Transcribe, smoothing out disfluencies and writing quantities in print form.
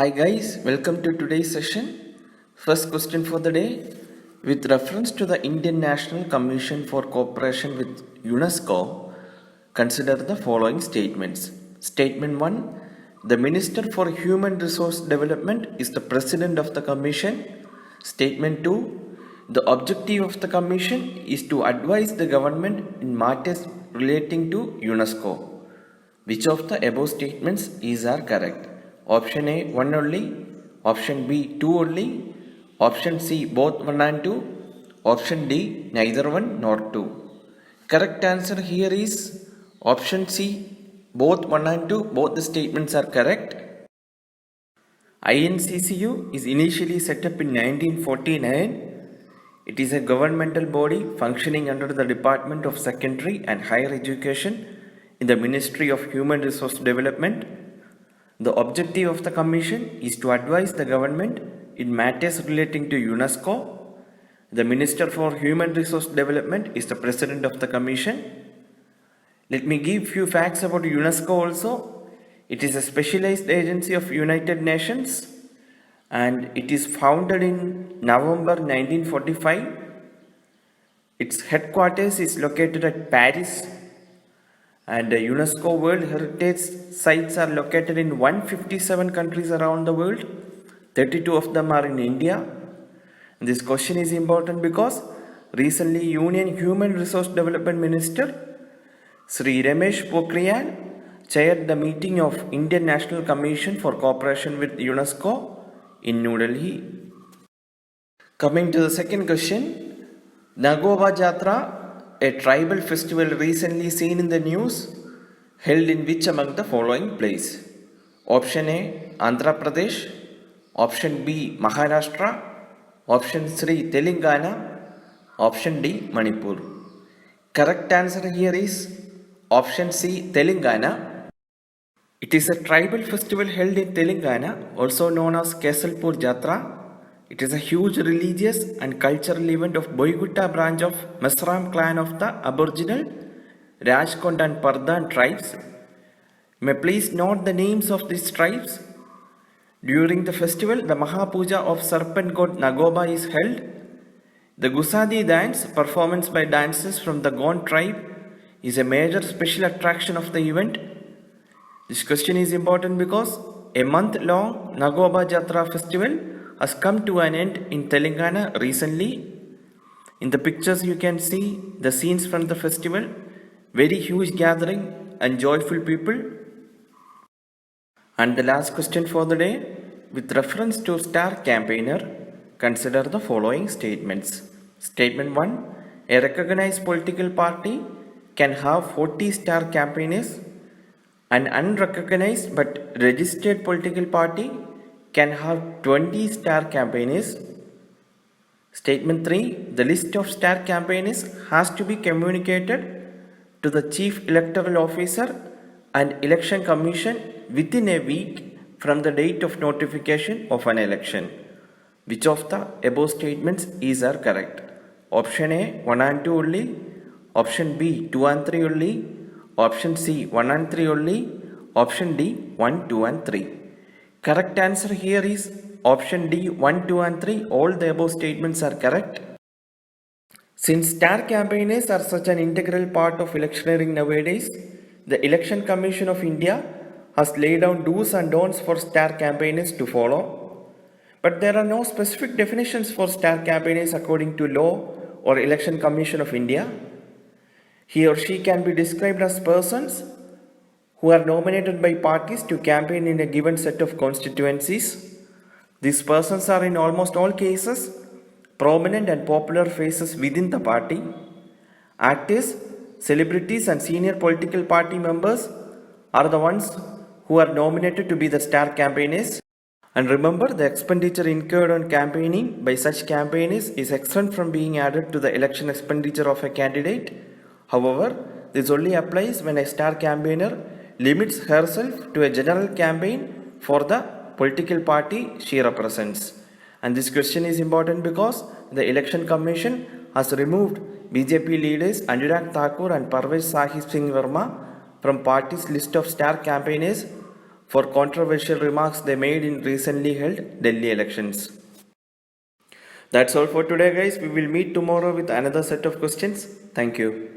Hi guys, welcome to today's session. First question for the day. With reference to the Indian National Commission for Cooperation with UNESCO, consider the following statements. Statement 1. The Minister for Human Resource Development is the President of the Commission. Statement 2. The objective of the Commission is to advise the government in matters relating to UNESCO. Which of the above statements are correct? Option A 1 only, option B 2 only, option C both 1 and 2, option D neither 1 nor 2. Correct answer here is option C both 1 and 2, both the statements are correct. INCCU is initially set up in 1949. It is a governmental body functioning under the Department of Secondary and Higher Education in the Ministry of Human Resource Development. The objective of the Commission is to advise the government in matters relating to UNESCO. The Minister for Human Resource Development is the President of the Commission. Let me give few facts about UNESCO also. It is a specialized agency of United Nations and it is founded in November 1945. Its headquarters is located at Paris. And UNESCO World Heritage Sites are located in 157 countries around the world. 32 of them are in India. And this question is important because recently Union Human Resource Development Minister Sri Ramesh Pokhriyal chaired the meeting of Indian National Commission for Cooperation with UNESCO in New Delhi. Coming to the second question, Nagoba Jatra, a tribal festival recently seen in the news, held in which among the following places? Option A, Andhra Pradesh. Option B, Maharashtra. Option C, Telangana. Option D, Manipur. Correct answer here is option C, Telangana. It is a tribal festival held in Telangana, also known as Kesalpur Jatra. It is a huge religious and cultural event of Boygutta branch of Mesram clan of the Aboriginal Rajkot and Pardhan tribes. May please note the names of these tribes. During the festival, the Mahapuja of serpent god Nagoba is held. The Gusadi dance, performance by dancers from the Gond tribe, is a major special attraction of the event. This question is important because a month-long Nagoba Jatra festival has come to an end in Telangana recently. In the pictures you can see the scenes from the festival, very huge gathering and joyful people. And the last question for the day, with reference to star campaigner, consider the following statements. Statement 1, a recognized political party can have 40 star campaigners. An unrecognized but registered political party can have 20 star campaigners. Statement 3. The list of star campaigners has to be communicated to the Chief Electoral Officer and Election Commission within a week from the date of notification of an election. Which of the above statements are correct? Option A 1 and 2 only. Option B 2 and 3 only. Option C 1 and 3 only. Option D 1, 2 and 3. Correct answer here is option D 1, 2 and 3. All the above statements are correct. Since star campaigners are such an integral part of electioneering nowadays, the Election Commission of India has laid down do's and don'ts for star campaigners to follow. But there are no specific definitions for star campaigners according to law or Election Commission of India. He or she can be described as persons who are nominated by parties to campaign in a given set of constituencies. These persons are in almost all cases prominent and popular faces within the party. Actors, celebrities and senior political party members are the ones who are nominated to be the star campaigners. And remember, the expenditure incurred on campaigning by such campaigners is exempt from being added to the election expenditure of a candidate. However, this only applies when a star campaigner limits herself to a general campaign for the political party she represents. And this question is important because the Election Commission has removed BJP leaders Anurag Thakur and Parvez Sahib Singh Verma from party's list of star campaigners for controversial remarks they made in recently held Delhi elections. That's all for today, guys. We will meet tomorrow with another set of questions. Thank you.